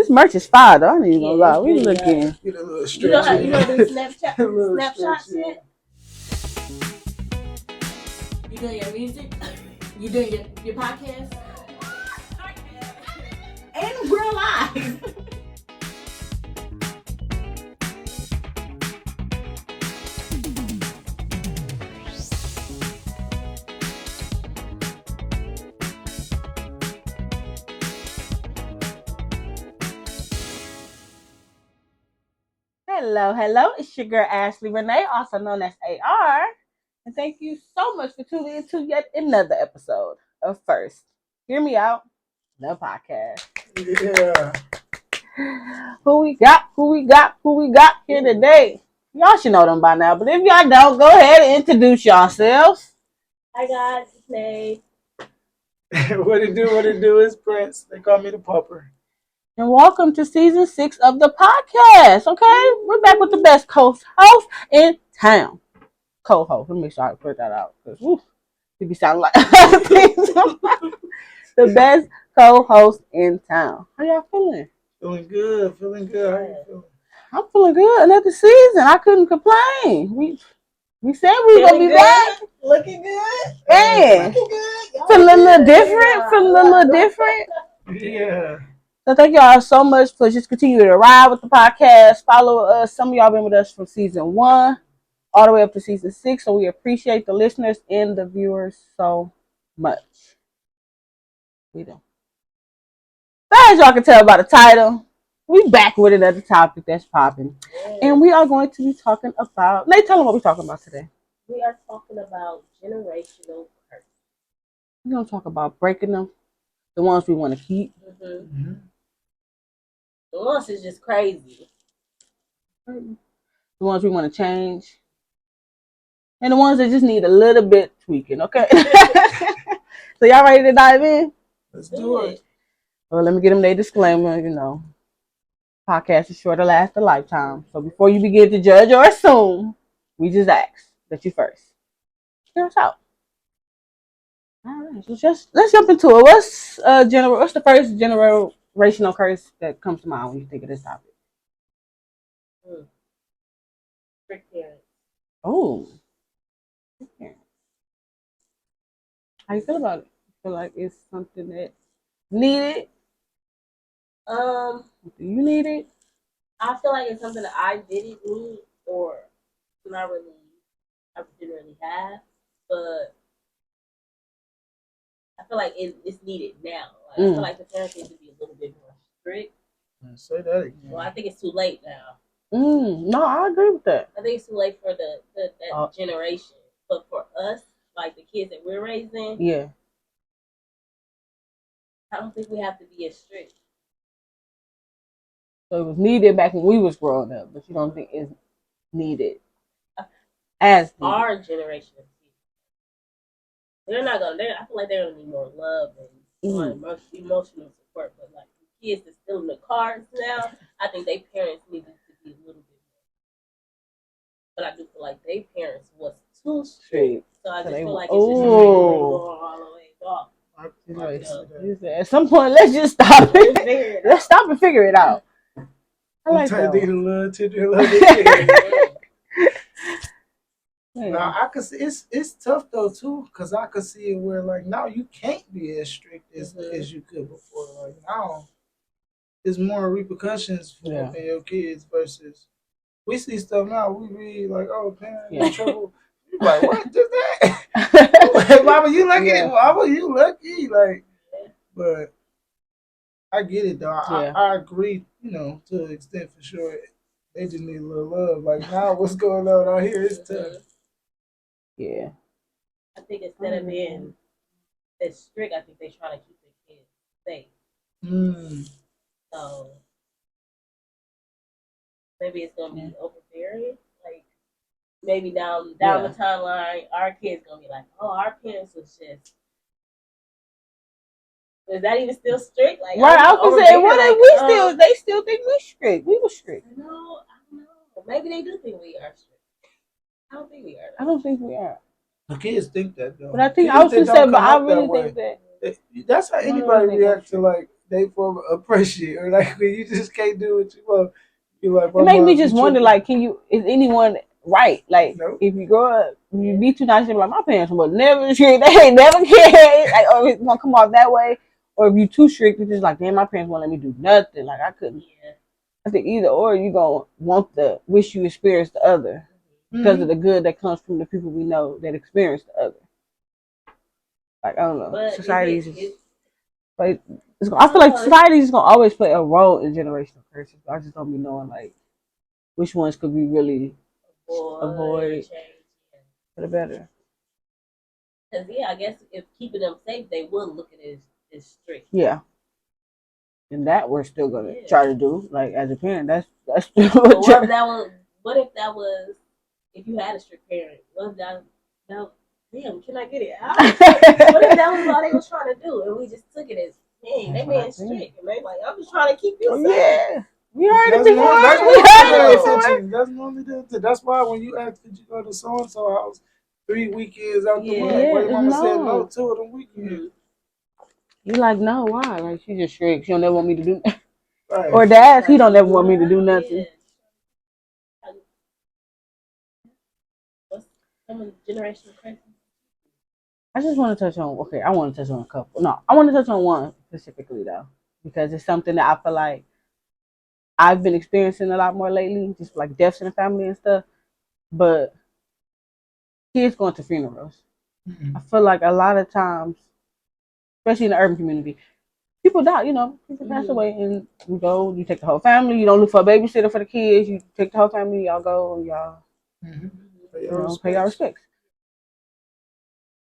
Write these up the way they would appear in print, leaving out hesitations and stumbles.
This merch is fire, though. I ain't even gonna lie. We looking. Get a little You know how you know do snapshot shit? You doing your music? You doing your podcast? And real life. Hello. It's your girl Ashley Renee, also known as AR. And thank you so much for tuning in to yet another episode of First. Hear Me Out, the podcast. Yeah. Who we got here today? Y'all should know them by now, but if y'all don't, go ahead and introduce yourselves. Hi guys, it's Nay. What it do is Prince. They call me the pupper. And welcome to season 6 of the podcast. Okay, we're back with the best host in town. Co-host. Let me make sure I put that out because you be sounding like the best co-host in town. How y'all feeling? Feeling good. How you feeling? I'm feeling good. Another season. I couldn't complain. We said we were gonna be back. Looking good. Man, Looking good. feeling a little different. Yeah. So thank y'all so much for just continuing to ride with the podcast. Follow us. Some of y'all been with us from season 1 all the way up to season 6. So we appreciate the listeners and the viewers so much. We do. But as y'all can tell by the title, we back with another topic that's popping. Yes. And we are going to be talking about... Nate, tell them what we're talking about today. We are talking about generational curses. We're going to talk about breaking them. The ones we want to keep. Mm-hmm. The ones is just crazy. The ones we want to change. And the ones that just need a little bit tweaking, okay? So y'all ready to dive in? Let's do it. Well, let me get them their disclaimer, Podcast is sure to last a lifetime. So before you begin to judge or assume, we just ask that you first hear us out. All right, so let's jump into it. What's the first generational curse that comes to mind when you think of this topic? Strict parents. Oh. How you feel about it? You feel like it's something that needed? Do you need it? I feel like it's something that I didn't need or I didn't really have, but I feel like it's needed now. Like, I feel like the parents need to be a little bit more strict. Say that again. Well, I think it's too late now. No, I agree with that. I think it's too late for that generation, but for us, like the kids that we're raising, yeah, I don't think we have to be as strict. So it was needed back when we was growing up, but you don't think it's needed as needed. Our generation. They're not gonna. I feel like they're gonna need more love and more emotional support. But like the kids that's still in the cars now, I think their parents needed to be a little bit more. But I do feel like their parents was too strict, so I just feel like it's just going all the way off. At some point, let's just stop it. Let's stop and figure it out. I like that. Now I could see it's tough though too, because I could see it where like now you can't be as strict as you could before. Like now, there's more repercussions for your kids versus we see stuff now. We read like, oh, parent in trouble. You're like, what did that? Mama, you lucky. Mama, you lucky. Like, but I get it though. I agree. To an extent for sure. They just need a little love. Like now, what's going on out here is tough. Yeah. I think instead of being as strict, I think they're trying to keep their kids safe. So maybe it's gonna be overbearing. Like maybe down the timeline, our kids gonna be like, "Oh, our parents was just." Is that even still strict? Like, right, I was gonna say, what if they still think we strict? We were strict. No, I don't know. Maybe they do think we are strict. I don't think we are. I don't think we are. The kids think that though. But I think I was just saying, but I really think that that's how anybody reacts to like they form of oppression, or like when you just can't do what you want. You like, it make me just wonder, like, is anyone right? Like, nope. If you grow up, you be too nice, like my parents would never strict. They ain't never cared. Like, or it's gonna come off that way. Or if you too strict, it's just like, damn, my parents won't let me do nothing. Like, I couldn't. Yeah. I think either or, you gonna want the wish you experienced the other because of the good that comes from the people we know that experience the other. Like, I don't know, but society's like, I feel like society is gonna always play a role in generational curses. I just don't be knowing like which ones could we really avoid for the better. Because I guess if keeping them safe, they would look at it as strict. Yeah, and that we're still gonna try to do. Like as a parent, that's still. But what if that was? What if that was? If you had a strict parent, what if that? Damn, can I get it out? What if that was all they was trying to do, and we just took it as, hey, they being strict, and they like, I'm just trying to keep you safe. Yeah. We heard it before. We heard it before. That's normally the. That's why when you ask, did you go to so and so house 3 weekends out the month? Where your mama said no 2 of them weekends. You like, no, why? Like, she just strict. She don't ever want me to do nothing. Right. Or dad, he don't ever want me to do nothing. What's some of the generational crisis? I just want to touch on, I want to touch on a couple. No, I want to touch on one specifically, though, because it's something that I feel like I've been experiencing a lot more lately, just like deaths in the family and stuff. But kids going to funerals. Mm-hmm. I feel like a lot of times, especially in the urban community, people die, people pass away, and you take the whole family, you don't look for a babysitter for the kids, you take the whole family, y'all go, and y'all pay y'all respects.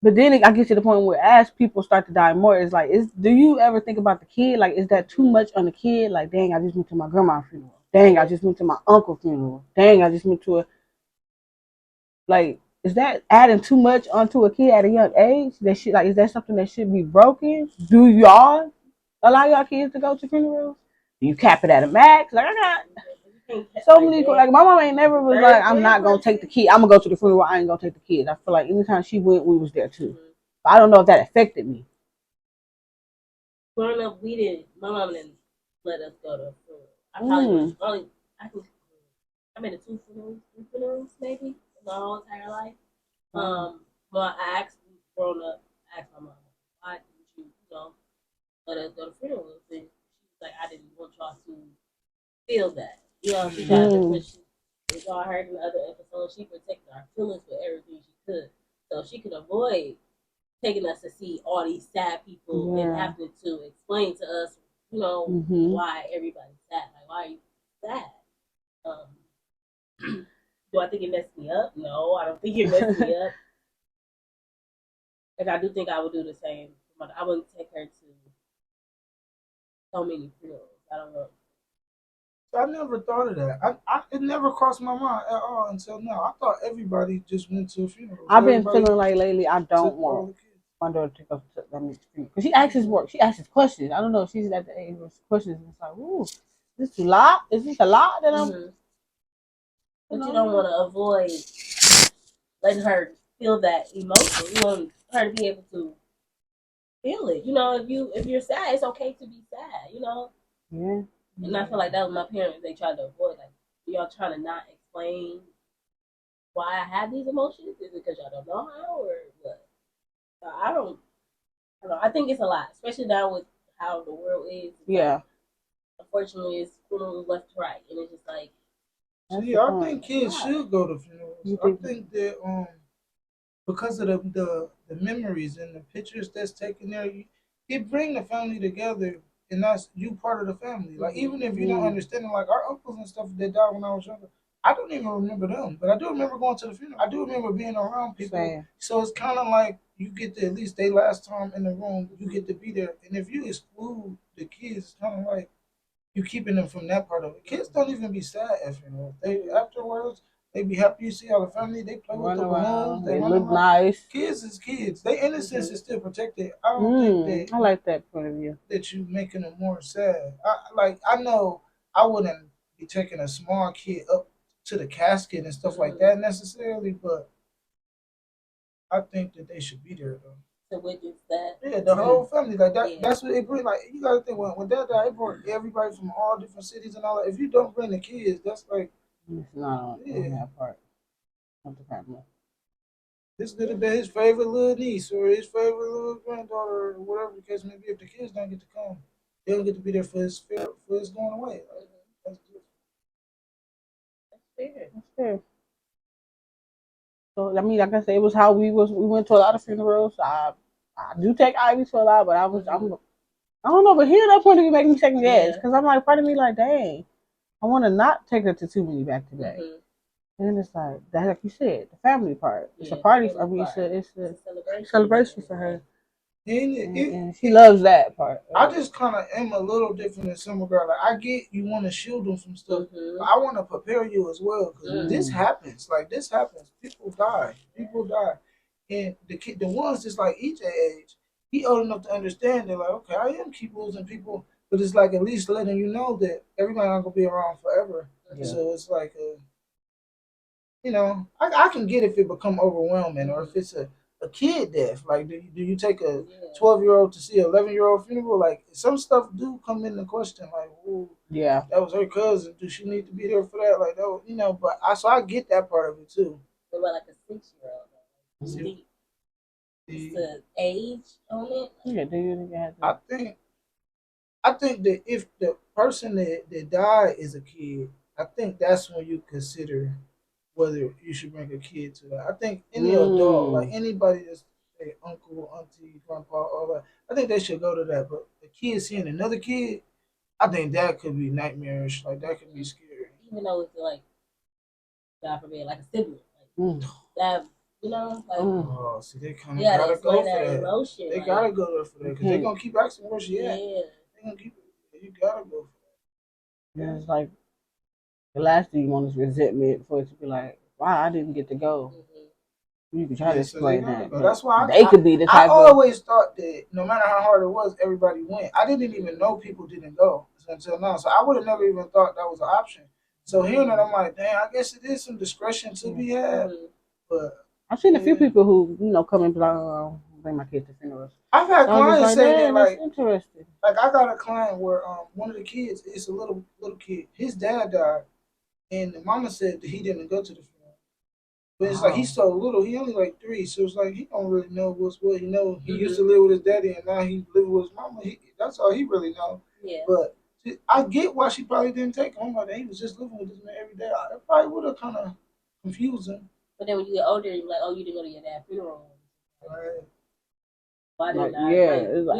But then I get to the point where as people start to die more, it's like, do you ever think about the kid? Like, is that too much on the kid? Like, dang, I just went to my grandma's funeral. Dang, I just went to my uncle's funeral. Dang, I just went to is that adding too much onto a kid at a young age? Is that something that should be broken? Do y'all allow y'all kids to go to funerals? Do you cap it at a max? Like, I got so many, like, my mom ain't never was like, I'm not gonna take the kid. I'm gonna go to the funeral. I ain't gonna take the kids. I feel like anytime she went, we was there too. But I don't know if that affected me. Growing up, my mom didn't let us go to funeral. I probably I've been to 2 funerals maybe in my whole entire life. But I growing up, asked my mom, why didn't you, let us go to funerals? And she was like, I didn't want y'all to feel that. She tried to push it. As y'all heard in the other episode, she protected our feelings with everything she could. So she could avoid taking us to see all these sad people and having to explain to us, why everybody's sad. Like, why are you sad? Do I think it messed me up? No, I don't think it messed me up. And I do think I would do the same. I wouldn't take her to so many funerals. I don't know. I never thought of that. It never crossed my mind at all until now. I thought everybody just went to funerals. I've been feeling like lately I don't want my daughter to go to them because she asks work. She asks questions. I don't know if she's at the age where questions. It's like, ooh, is this a lot? Is this a lot that I'm? But you don't want to avoid letting her feel that emotion. You want her to be able to feel it. If you're sad, it's okay to be sad. Yeah. And I feel like that was my parents. They tried to avoid, like, y'all trying to not explain why I have these emotions. Is it because y'all don't know how, or what? I don't know. I think it's a lot, especially now with how the world is. Yeah. Unfortunately, it's funerals left to right, and it's just like. I think kids should go to funerals. I think that because of the memories and the pictures that's taken there, it bring the family together, and that's you part of the family. Like, even if you don't understand it, like our uncles and stuff that died when I was younger, I don't even remember them, but I do remember going to the funeral. I do remember being around people. Same. So it's kind of like you get to, at least they last time in the room, you get to be there. And if you exclude the kids, it's kind of like you keeping them from that part of it. Kids don't even be sad at funerals. They afterwards they be happy you see all the family. They play with the balloons. They look nice. Kids is kids. Their innocence is still protected. I don't think that. I like that point of view. That you making them more sad. I know I wouldn't be taking a small kid up to the casket and stuff like that necessarily, but I think that they should be there though. to witness that. Yeah, the whole family like that. Yeah. That's what it bring. Like you gotta think when Dad died, it brought everybody from all different cities and all that. If you don't bring the kids, that's like it's not on that part of the family. This could have been his favorite little niece or his favorite little granddaughter or whatever the case may be. If the kids don't get to come, they don't get to be there for his going away. Like, that's fair. That's fair. So I mean, like I said, it was how we went to a lot of funerals. I do take Ivy to a lot, but I don't know, but here at that point it would make me second guess because I'm like, part of me like, dang, I want to not take her to too many back to back. And then it's like that, like you said, the family part. It's a party. I mean, it's a celebration for her. And she loves that part. I just kind of am a little different than some girl. Like I get you want to shield them from stuff. But I want to prepare you as well because this happens. Like this happens. People die. And the ones that's like each age, he old enough to understand that. Like okay, I am keep losing people, but it's like at least letting you know that everybody not gonna be around forever. Yeah. So it's like I can get if it become overwhelming or if it's a kid death. Like, do you take a 12-year-old to see an 11-year-old funeral? Like, some stuff do come into question. Like, ooh, yeah, that was her cousin. Do she need to be there for that? Like, that was, but I get that part of it too. What about like a 6-year-old? Is the age on it? Yeah, do you have to? I think that if the person that died is a kid, I think that's when you consider whether you should bring a kid to that. I think any adult, like anybody that's say uncle, auntie, grandpa, all that, I think they should go to that. But the kid seeing another kid, I think that could be nightmarish. Like that could be scary. Even though it's like, God forbid, like a sibling, like that. Like oh, see, they kind of gotta go for that. Emotion, they gotta go there for that because they're gonna keep asking where she at. Yeah, they gonna keep. You gotta go for that. Yeah, it's like the last thing you want is resentment for it to be like, wow, I didn't get to go. You can try to explain that. That's why they could be the type I always thought that no matter how hard it was, everybody went. I didn't even know people didn't go until now. So I would have never even thought that was an option. So hearing that, I'm like, damn, I guess it is some discretion to be had. But I've seen a few people who come and be like, bring my kid to funerals. I've had clients say that, like, interesting. Like I got a client where one of the kids, it's a little kid. His dad died, and the mama said that he didn't go to the funeral. But it's like he's so little. He only like 3, so it's like he don't really know what's what. He know he used to live with his daddy, and now he live with his mama. That's all he really know. Yeah. But I get why she probably didn't take him. I'm like, he was just living with this man every day. That probably would have kind of confused him. But then when you get older, you're like, oh, you didn't go to your dad's funeral. Right. Why did I?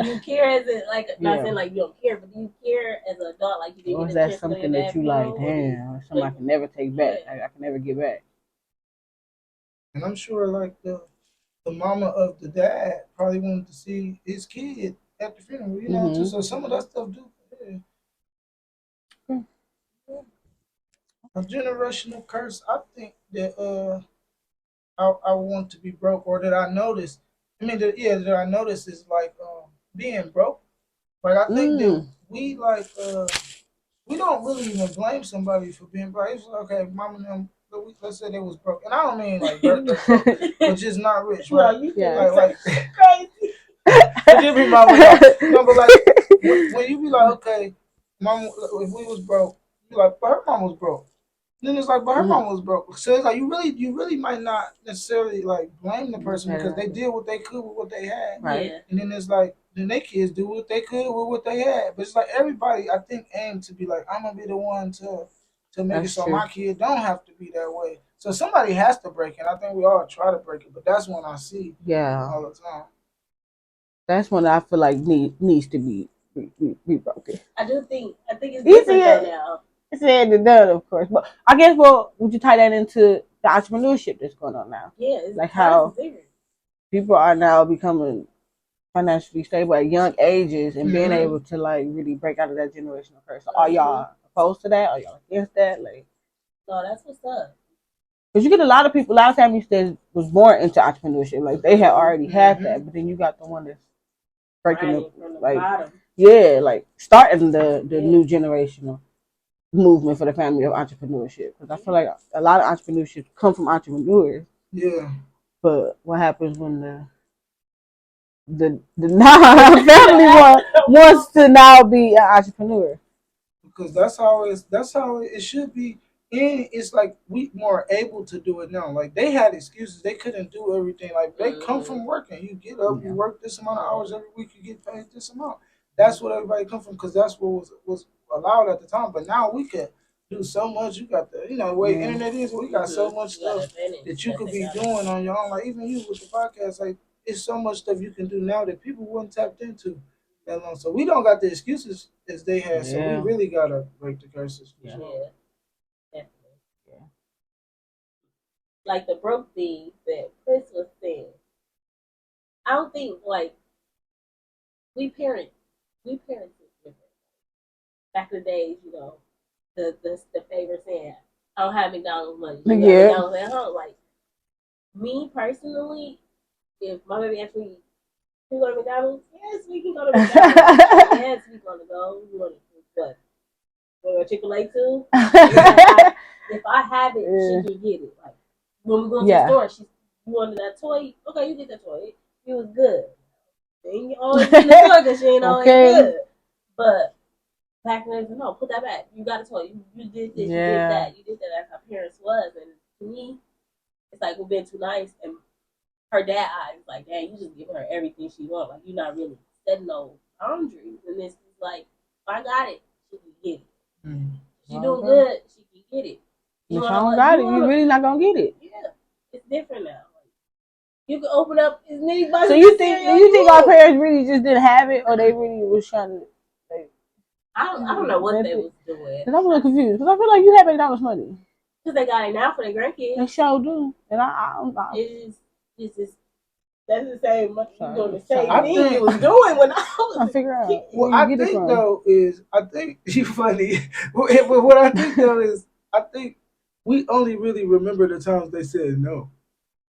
Do you care as a not saying like you don't care, but do you care as an adult like you didn't? Or is that something that you like? Damn, something I can never take back. I can never get back. And I'm sure like the mama of the dad probably wanted to see his kid at the funeral, too. So some of that stuff do. Yeah. A generational curse. I think that I want to be broke, or that I notice. I mean, that I notice is like being broke. Like I think that we we don't really even blame somebody for being broke. It's like, okay, mom and them, let's say they was broke, and I don't mean like broke, but just not rich, right? Well, you like crazy. Forgive me, mama. No, but like when you be like, okay, mom, if we was broke, you be like, but her mom was broke. Then it's like, but her mom was broke. So it's like you really might not necessarily like blame the person because they did what they could with what they had. Right. Yeah. And then it's like then their kids do what they could with what they had. But it's like everybody I think aimed to be like, I'm gonna be the one to make it so my kid don't have to be that way. So somebody has to break it. I think we all try to break it, but that's when I see all the time. That's when I feel like needs to be broken. I think it's different now. It's said and done, of course. But I guess, would you tie that into the entrepreneurship that's going on now? Yeah, like how people are now becoming financially stable at young ages and being able to like really break out of that generational curse. So are y'all opposed to that? Are y'all against that? Like, no, that's what's up. Because you get a lot of families that was born into entrepreneurship, like they had already had that, but then you got the one that's breaking from the bottom. Like starting the new generational movement for the family of entrepreneurship. Because I feel like a lot of entrepreneurship come from entrepreneurs. Yeah. But what happens when the family wants to now be an entrepreneur. Because that's how it should be. And it's like we more able to do it now. Like they had excuses, they couldn't do everything. Like they come from working, you get up, you work this amount of hours every week, you get paid this amount. That's what everybody come from because that's what was allowed at the time. But now we can do so much. You got the way internet is. We got so much stuff that you could be doing on your own. Like even you with the podcast, like it's so much stuff you can do now that people wouldn't tapped into that long. So we don't got the excuses as they had. So we really gotta break the curses. Yeah, definitely. Yeah. Like the broke thing that Chris was saying. I don't think like we parents is different. Back in the days, the favorite saying, I don't have McDonald's money. You got McDonald's at home. Like me personally, if my baby asked me, "Can we go to McDonald's?" Yes, we can go to McDonald's. Yes, we gonna go. We want to what? Go to Chick-fil-A too. If I have it, she can get it. Like when we go to the store, she wanted that toy. Okay, you get that toy. It was good. And you always in the store because she ain't always good. But back then, no, put that back. You got a toy. You did this. You did that. You did that. That's how parents was. And to me, it's like we've been too nice. And her dad eyes like, dang, you just give her everything she wants. Like you're not really setting no boundaries. And this is like, if I got it, she can get it. Mm-hmm. She doing good, she can get it. If I don't got it, you really not gonna get it. Yeah, it's different now. You can open up as many boxes. So you think our parents really just didn't have it, or they really was trying to? Like, I don't know what they was doing. Cause I'm a little confused. Cause I feel like you have McDonald's money. Cause they got it now for their grandkids. They sure do, and I don't know. It's just that's the same. You doing the same thing you was doing when I was. I figure out. What I think though is, I think you funny. But what I think though is, I think we only really remember the times they said no.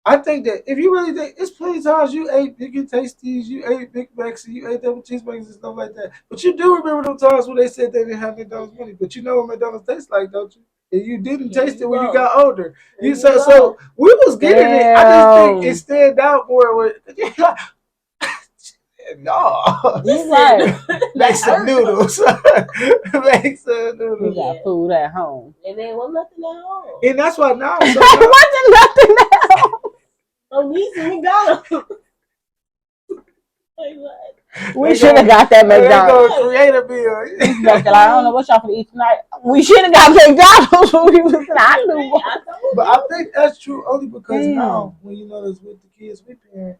I think that if you really think, it's plenty of times you ate Big Tasties, you ate Big Macs, and you ate double cheeseburgers and stuff like that. But you do remember those times when they said they didn't have McDonald's money. But you know what McDonald's tastes like, don't you? And you didn't taste it when you got older. So we was getting it. I just think it stand out more with no. You right. Make some noodles. Make some noodles. We got food at home. And there was nothing at home. And that's why now. There wasn't nothing at home. Oh, me some McDonald's. We should have got that McDonald's. Go create a meal. I don't know what y'all for eat tonight. We should have got McDonald's when we was in But I think that's true only because now, when you notice with the kids we parent,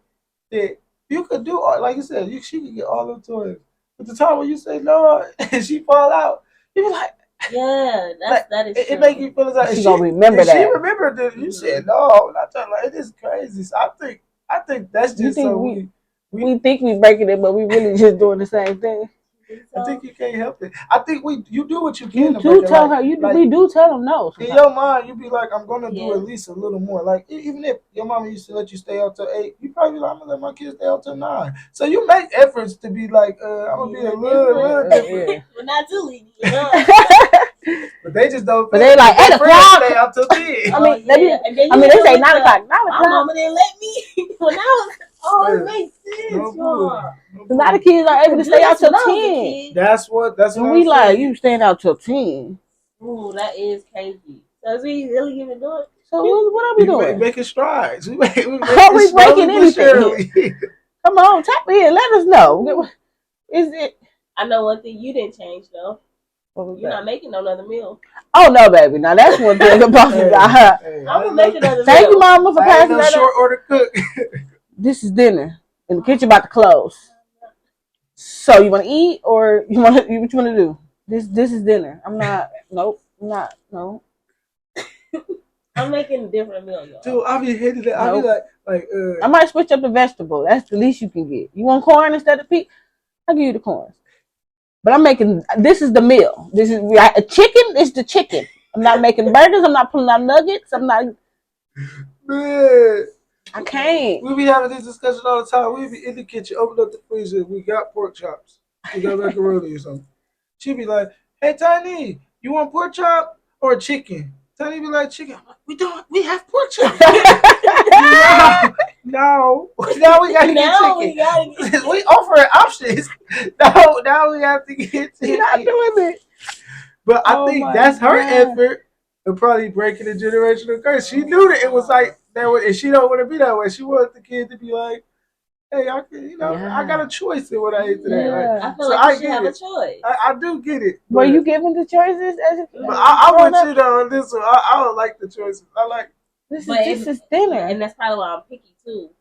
that you could do all, like you said, she could get all the toys. But the time when you say no and she fall out, you be like, yeah, that is true. It make you feel like she gonna remember that. She remembered that you said no. Not like it is crazy. So I think that's just so we think we breaking it, but we really just doing the same thing. I think you can't help it. I think you do what you can. You do tell her. We do tell them no. In your mind, you be like, I'm gonna do at least a little more. Like even if your mama used to let you stay out till 8, you probably be like, I'm gonna let my kids stay out till 9. So you make efforts to be like, I'm gonna be a little different, but not too lenient. But they just don't. But they like 8 o'clock. Stay out till 10. I mean, they say 9 o'clock. 9 o'clock. My mama didn't let me when I was. Oh, it makes sense. A lot of kids are able to stay out till 10. That's what we like. You staying out till 10. Ooh, that is crazy. So is we really even doing it? So what are we doing? Making strides. Are we breaking anything? Come on, tap in. Let us know. Is it? I know one thing you didn't change though. You're not making another meal. Oh no, baby! Now that's one thing about her. I'm gonna make another meal. Thank you, Mama, for passing that. Short order cook. This is dinner, and the kitchen about to close. So you want to eat, or what you want to do? This is dinner. I'm not. Nope. I'm not. No. I'm making a different meal, y'all. Dude, I'll be hitting it. I'll be like. I might switch up the vegetable. That's the least you can get. You want corn instead of pea? I'll give you the corn. But I'm making. This is the meal. This is a chicken. Is the chicken. I'm not making burgers. I'm not pulling out nuggets. I'm not. Man. I can't. We be having this discussion all the time. We be in the kitchen, open up the freezer. We got pork chops. We got macaroni or something. She be like, "Hey, Tiny, you want pork chop or chicken?" Tiny be like, "Chicken." I'm like, we have pork chops. No, now we gotta get Now chicken. we gotta get We offering options. No, now we have to get chicken. You're not doing it. But I Oh think my that's her God. effort of probably breaking the generational curse. She knew that it was like that, and she don't want to be that way. She wants the kid to be like, "Hey, I can, I got a choice in what I eat today." Yeah. Like, I feel so like I you should get have it. a choice. I do get it. Were But, you given the choices as a but I growing with up? you though on this one. I don't like the choices. I like. This But is dinner. And that's probably why I'm picky too.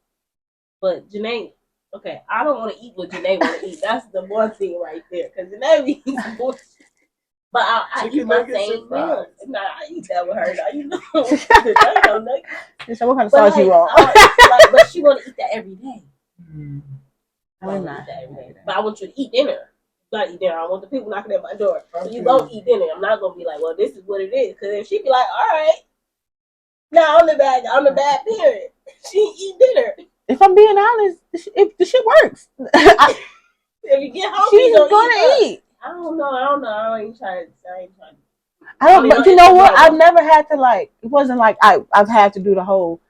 But Janae, okay, I don't want to eat what Janae want to eat. That's the one thing right there. Because Janae eats bullshit. But I eat Chicken my nuggets same and meal. fries. Nah, I eat that with her. Now you know, I don't know. So what kind of But sauce you want? but she want to eat that every day. I I'm want to not. eat that every day. But I want you to eat dinner. You gotta eat dinner. I want the people knocking at my door. So Okay. you gonna eat dinner. I'm not gonna be like, well, this is what it is. Because if she be like, all right, now I'm the bad parent. She eat dinner. If I'm being honest, the shit works. If you get hungry, She's you gonna eat. I don't know. I ain't trying. I don't. But you know what? I've never had to like. It wasn't like I've had to do the whole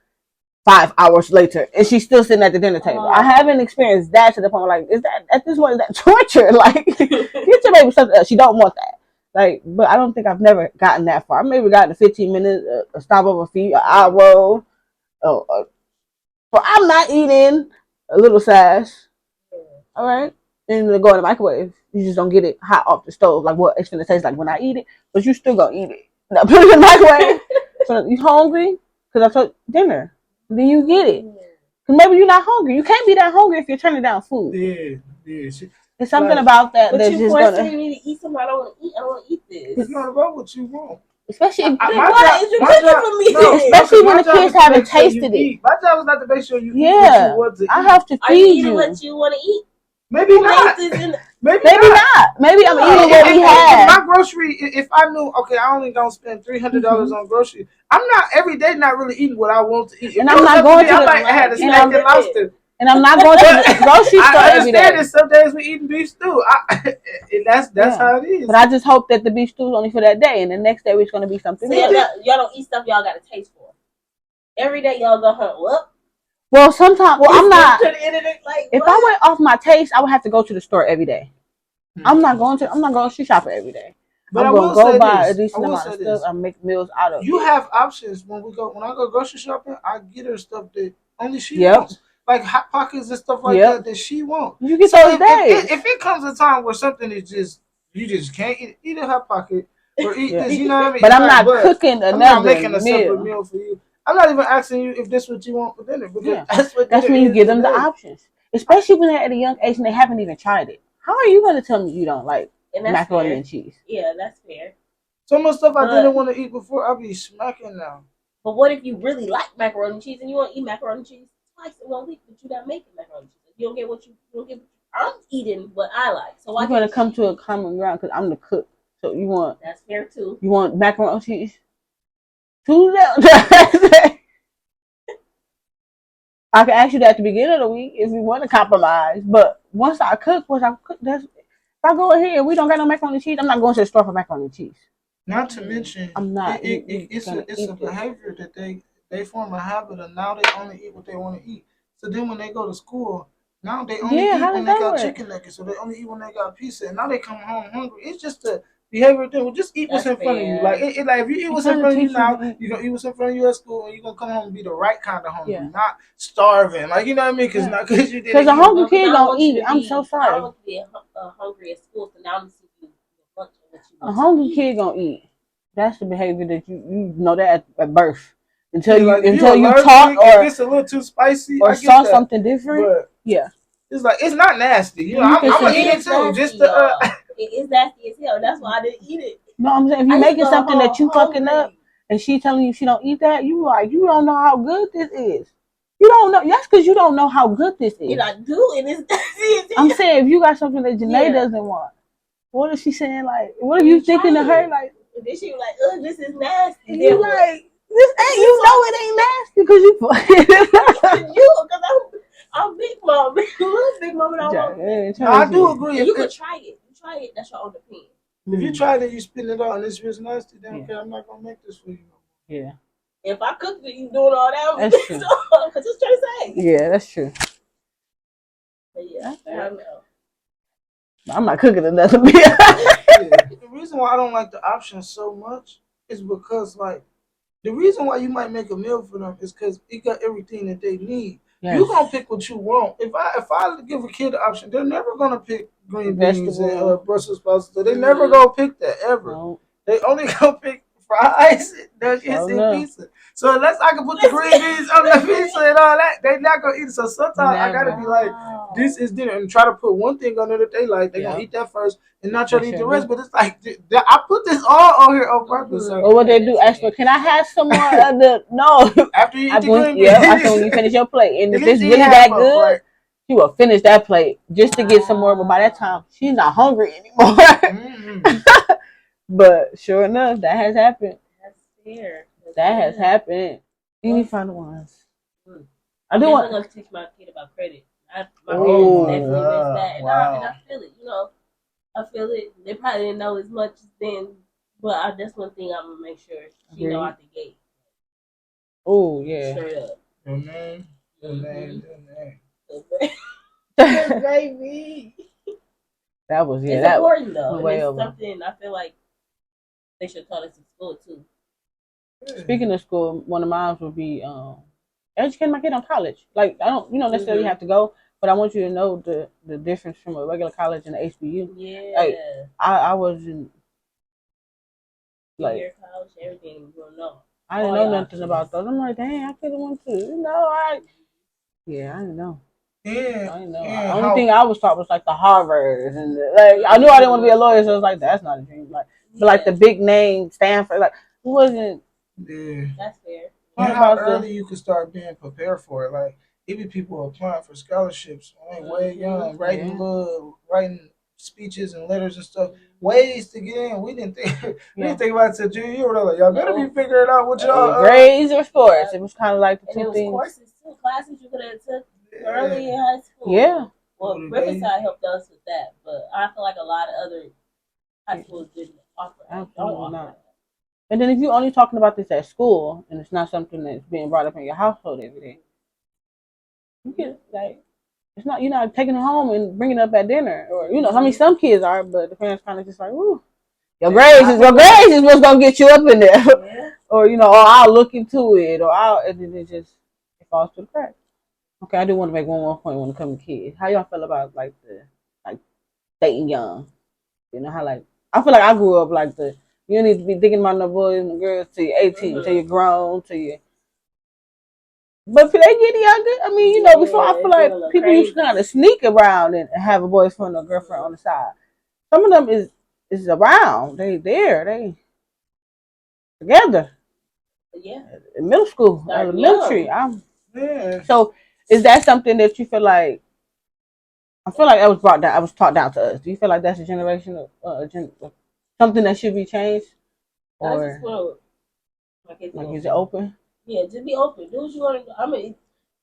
5 hours later, and she's still sitting at the dinner table. I haven't experienced that to the point where, like, is that at this point is that torture? Like, get your baby something else. She don't want that. Like, but I don't think I've never gotten that far. I maybe gotten 15 minutes, a stop of a feet, an hour. But I'm not eating a little sash. All right, and then go in the microwave. You just don't get it hot off the stove like what it's gonna taste like when I eat it. But you still gonna eat it. Now put it in the microwave. So you hungry? Because I told dinner. Then you get it. Because maybe you're not hungry. You can't be that hungry if you're turning down food. Yeah. There's something about that but that's you just forcing me to eat something I don't want to eat. I don't want to eat this. It's not about what you want. Especially if, why is you cooking for me? No, especially when the kids haven't tasted it. My job is not to make sure you eat what Yeah, you want to eat. I have to Are you feed eating you. what you want to eat? Maybe not. Maybe not. Maybe I'm eating what we have. My grocery, if I knew, okay, I only gonna spend $300 on groceries. I'm not every day not really eating what I want to eat. If And I'm not going to I might have a steak and lobster. And I'm not going to the grocery store every day. I understand that some days we eating beef stew. That's how it is. But I just hope that the beef stew is only for that day, and the next day it's going to be something else. Y'all don't eat stuff y'all got a taste for. Every day y'all go home. Well, sometimes. Well, I'm not. Like, if I went off my taste, I would have to go to the store every day. I'm not going to shoe shopper every day. But I'm going to go buy a decent amount of stuff and make meals out of it. You have options when I go grocery shopping. I get her stuff that only she wants, like Hot Pockets and stuff like that she wants. You get those days. If it comes a time where something is just you just can't eat a Hot Pocket or eat this, you know what I mean. But I'm not cooking another I'm not making a meal. separate meal for you. I'm not even asking you if this is what you want for dinner because that's when you give them the options, especially when they're at a young age and they haven't even tried it. How are you going to tell me you don't like macaroni and cheese? Yeah, that's fair. Some of the stuff I didn't want to eat before, I'll be smacking now. But what if you really like macaroni and cheese and you want to eat macaroni and cheese twice in 1 week, but you're not making macaroni and cheese? You don't get what you don't get. I'm eating what I like, so why you're going to come to a common ground because I'm the cook. So you want that's fair too. You want macaroni and cheese? Tuesday. I can ask you that at the beginning of the week if you want to compromise. But once I cook, that's if I go in here and we don't got no macaroni and cheese, I'm not going to the store for macaroni and cheese. Not to mention, I'm not. It's a behavior that they form a habit of now they only eat what they want to eat. So then when they go to school, now they only eat when they got chicken nuggets, so they only eat when they got pizza, and now they come home hungry. It's just a behavior thing. Well, just eat what's in front of you. Like like if you eat what's in front of you now, you gonna eat what's in front of you at school, and you are gonna come home and be the right kind of hungry, not starving. Like you know what I mean? Because not because you did. Because a hungry kid gonna eat. I'm so sorry. I want to be hungry at school, so now I'm seeing you lunch. A hungry kid gonna eat. That's the behavior that you know that at birth. Until you talk or if it's a little too spicy or saw something different. But it's like it's not nasty. You know, I'm gonna eat it too. Nasty, just to, it is nasty as hell. That's why I didn't eat it. No, I'm saying if you're making something that you fucking up and she telling you she don't eat that, you don't know how good this is. You don't know. That's because you don't know how good this is. And I do, and it's. I'm saying if you got something that Janae doesn't want, what is she saying? Like, what are you thinking to her? Like, then she was like, "Oh, this is nasty." And you like, this ain't. You know it ain't nasty because you. Because I'm big mom, little big mom, and I do agree. You could try it. You try it. That's your own opinion. If you try it, you spit it out, and it's just nasty. Then okay, I'm not gonna make this for you. Yeah. If I cooked it, you doing all that. That's true. Because it's trying to say. Yeah, that's true. But yeah, I don't know. I'm not cooking another meal. The reason why I don't like the option so much is because, like, the reason why you might make a meal for them is because it got everything that they need. Yes. You're gonna pick what you want. If I give a kid the option, they're never gonna pick green beans and Brussels sprouts. They're never gonna pick that ever. No. They only gonna pick fries, nuggets, and pizza. So unless I can put the green beans on the pizza and all that, they're not gonna eat it. So sometimes I gotta be like, this is dinner, and try to put one thing on there that they like. They're gonna eat that first, and not try to eat the rest. But it's like I put this all on here on purpose. Or what they do, ask for, can I have some more of the? No. After you eat the green beans, I said when you finish your plate, and if it's really that good, right? She will finish that plate just to get some more. But by that time, she's not hungry anymore. Mm-hmm. But sure enough, that has happened. That's fair. That has happened. You need to find the ones. I do want. I'm gonna teach my kid about credit. My kids definitely missed that, and I feel it. You know, I feel it. They probably didn't know as much then, but that's one thing I'm gonna make sure she know out the gate. Oh yeah. Straight up. Your name. Baby. That was It's important though. And it's something I feel like they should taught us in school too. Speaking of school, one of mine would be educating my kid on college. Like I don't, necessarily have to go, but I want you to know the difference from a regular college and an HBU. Yeah. Like I wasn't like college, everything you don't know. I didn't know nothing about those. I'm like, dang, I could have went to, I didn't know. Yeah, I didn't know. The only thing I was taught was like the Harvards and I knew I didn't want to be a lawyer, so I was like, that's not a dream. Like, but like the big name Stanford, like it wasn't. Yeah, that's fair. And how early you can start being prepared for it. Like even people applying for scholarships way young, writing speeches and letters and stuff. Ways to get in. We didn't think about it till junior year. Like y'all better be figuring out what y'all grades or sports. It was kind of like the two things. Courses too, classes you could have took early in high school. Yeah. Well, Riverside helped us with that, but I feel like a lot of other high schools didn't offer. Don't offer. And then if you're only talking about this at school and it's not something that's being brought up in your household every day, you get it's not, you're not taking it home and bringing it up at dinner, or I mean some kids are, but the parents kind of just like, ooh, your grades is what's gonna get you up in there, or or I'll look into it, and then it falls to the cracks. Okay, I do want to make one more point when it comes to kids. How y'all feel about like dating young? How I feel like I grew up like you need to be thinking about no boys and girls till you're 18, till you're grown, till you. But if they get younger, I mean, before I feel like people used to kind of sneak around and have a boyfriend or girlfriend on the side. Some of them is around. They together. Yeah. In middle school, elementary. So is that something that you feel like? I feel like that was brought down. I was taught down to us. Do you feel like that's a generation of something that should be changed? Or like is it open? Yeah, just be open. Do what you want to do.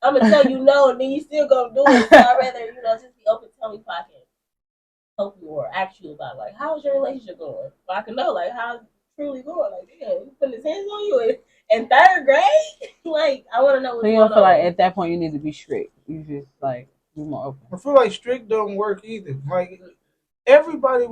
I'm gonna tell you no, and then you still gonna do it. So I'd rather just be open. Tell me if I can help you or ask you about how's your relationship going. So I can know how it's truly going. Like, damn, he putting his hands on you in third grade. I want to know what's going on. So you don't feel like at that point you need to be strict. You just be more open. I feel like strict don't work either. Like everybody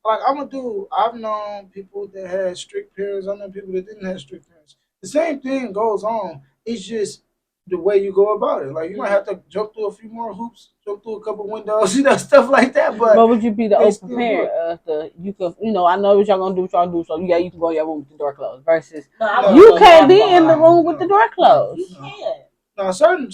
I'm a dude. I've known people that had strict parents. I know people that didn't have strict parents. The same thing goes on. It's just the way you go about it. Like you might have to jump through a few more hoops, jump through a couple windows, stuff like that. But would you be the open parent? You could, I know what y'all gonna do, what y'all do. So you can go in your room with the door closed. Versus you can't be in the room with the door closed. You can't. No, certain.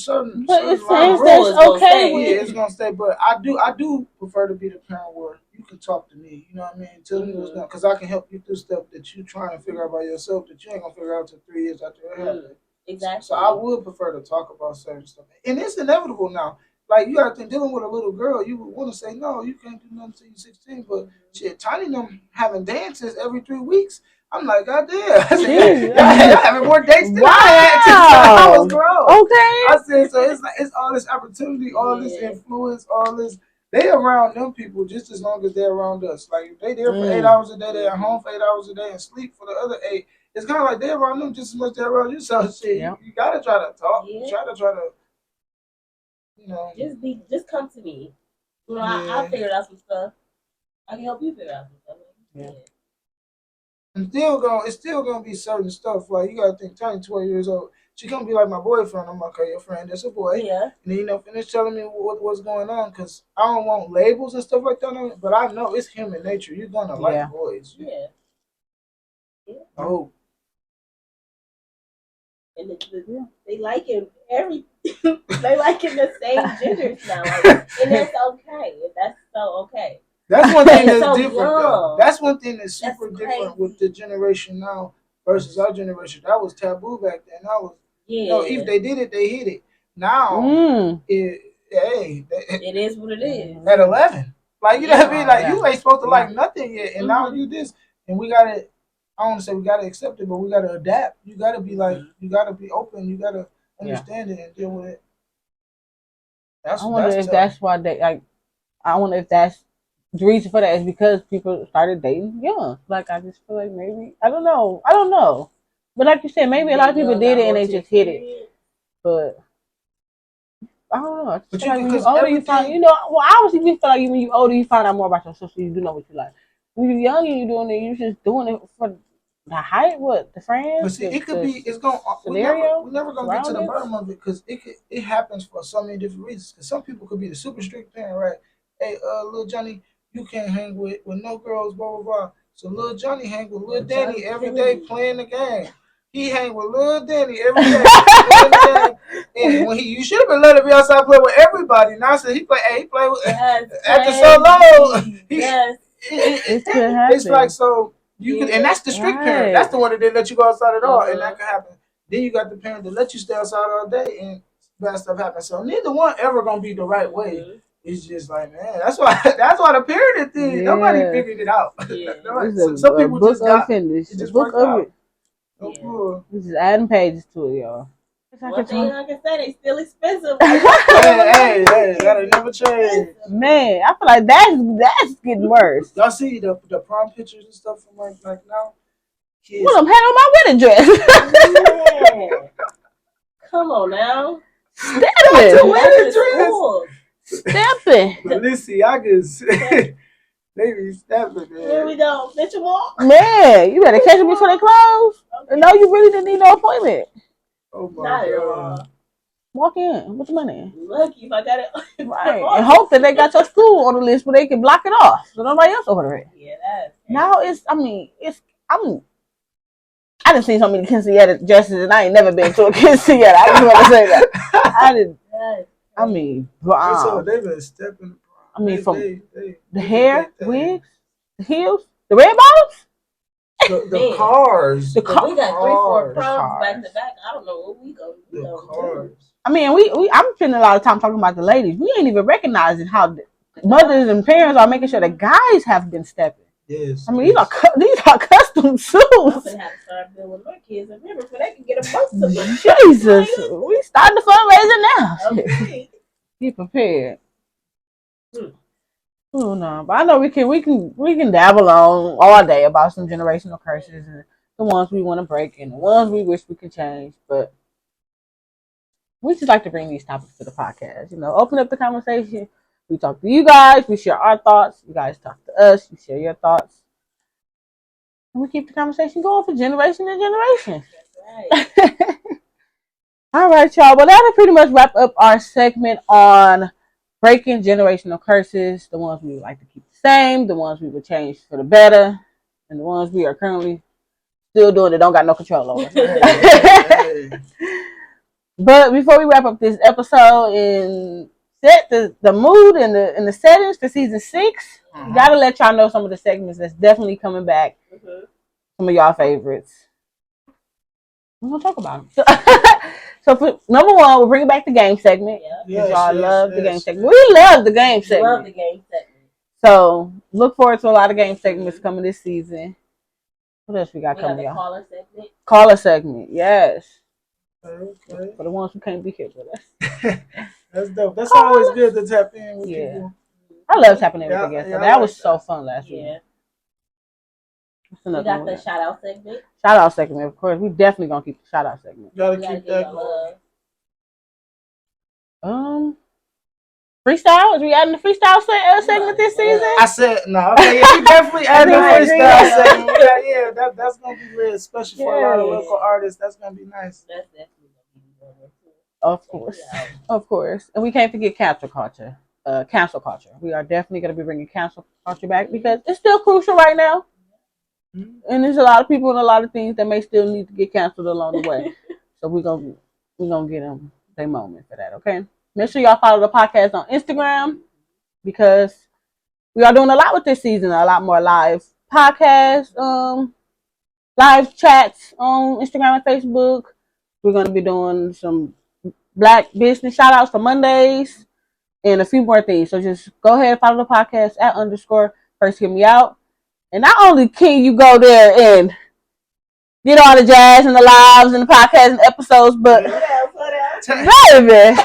But it's okay. Yeah, it's gonna stay. But I do prefer to be the parent where you can talk to me. You know what I mean? Tell me what's going, because I can help you through stuff that you trying to figure out by yourself that you ain't gonna figure out till 3 years after it happened. Exactly. So I would prefer to talk about certain stuff, and it's inevitable now. Like you got to dealing with a little girl, you would want to say no, you can't do nothing until you're 16. But shit, Tiny them having dances every 3 weeks. I'm like, God damn. Y'all having more dates than I had since I was grown. Okay. I said, so it's all this opportunity, all this influence, all this. They around them people just as long as they're around us. Like if they there for 8 hours a day, they're at home for 8 hours a day and sleep for the other 8. it's kind of like they around them just as much as they around you. So shit, you gotta try to talk. Yeah. You try to, you know. Just come to me. You know, I'll figure out some stuff. I can help you figure out some stuff. Yeah. It's still gonna be certain stuff. Like you gotta think, Tiny, 12 years old. She gonna be like my boyfriend. I'm like, okay, your friend, that's a boy. Yeah. And then, finish telling me what's going on, because I don't want labels and stuff like that on it. But I know it's human nature. You're gonna like boys. Yeah. Oh. And they like him they like him the same genders now, like, and that's okay. That's so okay. That's one thing that's so different though. That's one thing that's super different with the generation now versus our generation. That was taboo back then. That was if they did it, they hit it. Now it is what it is. At 11, like you know what I mean? Like you ain't supposed to like nothing yet, and now you this, and we gotta. I don't want to say we gotta accept it, but we gotta adapt. You gotta be like, you gotta be open. You gotta understand it and deal with it. I wonder if that's why they like. I wonder if that's the reason for that is because people started dating young. Like I just feel like maybe I don't know. But like you said, maybe a lot of people did it and they just hit it. But I don't know. I just feel like when you're older, you find obviously you feel like when you're older, you find out more about yourself, so you do know what you like. When you're young and you're doing it, you're just doing it for the hype, the friends. But see, it could be. It's gonna. We're never gonna get to the bottom of it because it happens for so many different reasons. Because some people could be the super strict parent, right? Hey, little Johnny, you can't hang with no girls, blah blah blah. So little Johnny hang with little Danny every day playing the game. He hang with little Danny every day playing the game. And when you should have been letting him be outside play with everybody. Now so he play with after so long. It's like so. You could, and that's the strict parent. That's the one that didn't let you go outside at all, and that could happen. Then you got the parent that let you stay outside all day, and bad stuff happens. So neither one ever gonna be the right way. It's just like, man, that's why the parenting thing. Nobody figured it out. Some people just got it. Just worked out. We're just adding pages to it, y'all. One thing I can say, they still expensive. hey, that'll never change. Man, I feel like that's getting worse. Y'all see the prom pictures and stuff from like now? Kids. Well, I'm had on my wedding dress. Come on now. Stepping. Balenciagas. They be stepping, man. Here we go. Bitch, walk. Man, you better catch them before they close. Okay. No, you really didn't need no appointment. Oh my God. Walk in with the money. Lucky if I got it. Right. And hope that they got your school on the list where they can block it off so nobody else order it. Yeah, that's now I done seen so many quinceañera dresses and I ain't never been to a quinceañera. I just want to say that. I didn't. I mean, they've been stepping. I mean, from the hair, wigs, the heels, the red bottoms, the cars. We got 3-4 proms back to back. I don't know what we go. The cars. I mean, I'm spending a lot of time talking about the ladies. We ain't even recognizing how mothers and parents are making sure the guys have been stepping. Yes. I mean, these are custom shoes. I'm gonna have to start building with my kids. Remember, so they can get a most of them. Jesus, we starting the fundraiser now. Okay. Get prepared. Oh no, but I know we can dabble on all day about some generational curses and the ones we want to break and the ones we wish we could change. But we just like to bring these topics to the podcast. Open up the conversation. We talk to you guys. We share our thoughts. You guys talk to us. You share your thoughts. And we keep the conversation going for generation and generation. That's right. All right, y'all. Well, that'll pretty much wrap up our segment on breaking generational curses, the ones we would like to keep the same, the ones we would change for the better, and the ones we are currently still doing that don't got no control over. But before we wrap up this episode and set the mood and the settings for season 6, gotta let y'all know some of the segments that's definitely coming back. Some of y'all favorites. We're gonna talk about them. So for number 1, we'll bring back the game segment. Yes, y'all love the game segment. We love the game segment. Love the game segment. So look forward to a lot of game segments coming this season. What else we got coming, y'all? Caller segment. Caller segment, yes. Okay. For the ones who can't be here with us. That's dope. That's always good to tap in with people. I love tapping in with the guests. That was so fun last week. We got the shout out segment. Shout out segment, of course. We definitely gonna keep the shout out segment. Gotta keep that going. Freestyle? Is we adding the freestyle segment this season? I said no. Okay, yeah, we definitely adding the freestyle segment. Yeah, that's gonna be lit, especially for a lot of local artists. That's gonna be nice. That's definitely gonna be one. Of course, and we can't forget cancel culture. Cancel culture. We are definitely gonna be bringing cancel culture back because it's still crucial right now. And there's a lot of people and a lot of things that may still need to get canceled along the way. So we're gonna get them their moment for that, okay? Make sure y'all follow the podcast on Instagram because we are doing a lot with this season. A lot more live podcasts, live chats on Instagram and Facebook. We're gonna be doing some Black business shout outs for Mondays and a few more things. So just go ahead and follow the podcast at _first hear me out. And not only can you go there and get all the jazz and the lives and the podcast and episodes, but baby,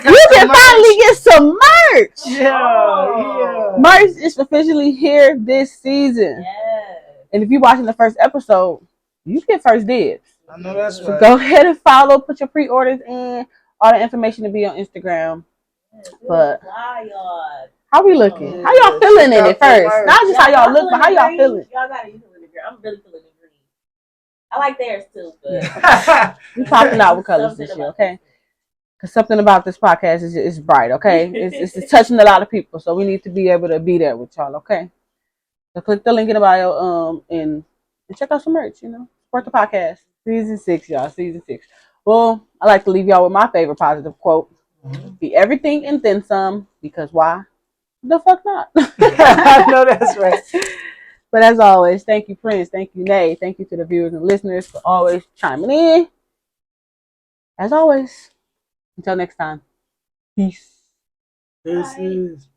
you can finally get some merch. Yeah. Merch is officially here this season. Yes. And if you're watching the first episode, you get first dibs. I know that's right. So go ahead and follow, put your pre-orders in. All the information to be on Instagram. But how we looking? How y'all feeling in it first? Not just how y'all look, but how y'all feeling? Y'all gotta use the green. I'm really feeling the green. I like theirs too, but we popping out with colors this year, okay? Because something about this podcast is bright, okay? It's touching a lot of people, so we need to be able to be there with y'all, okay? So click the link in the bio and check out some merch, support the podcast. Season 6, y'all, season 6. Well, I like to leave y'all with my favorite positive quote. Be everything and then some, because why? The fuck not? I know that's right. But as always, thank you, Prynce. Thank you, Nay. Thank you to the viewers and listeners for always chiming in. As always, until next time, peace. This is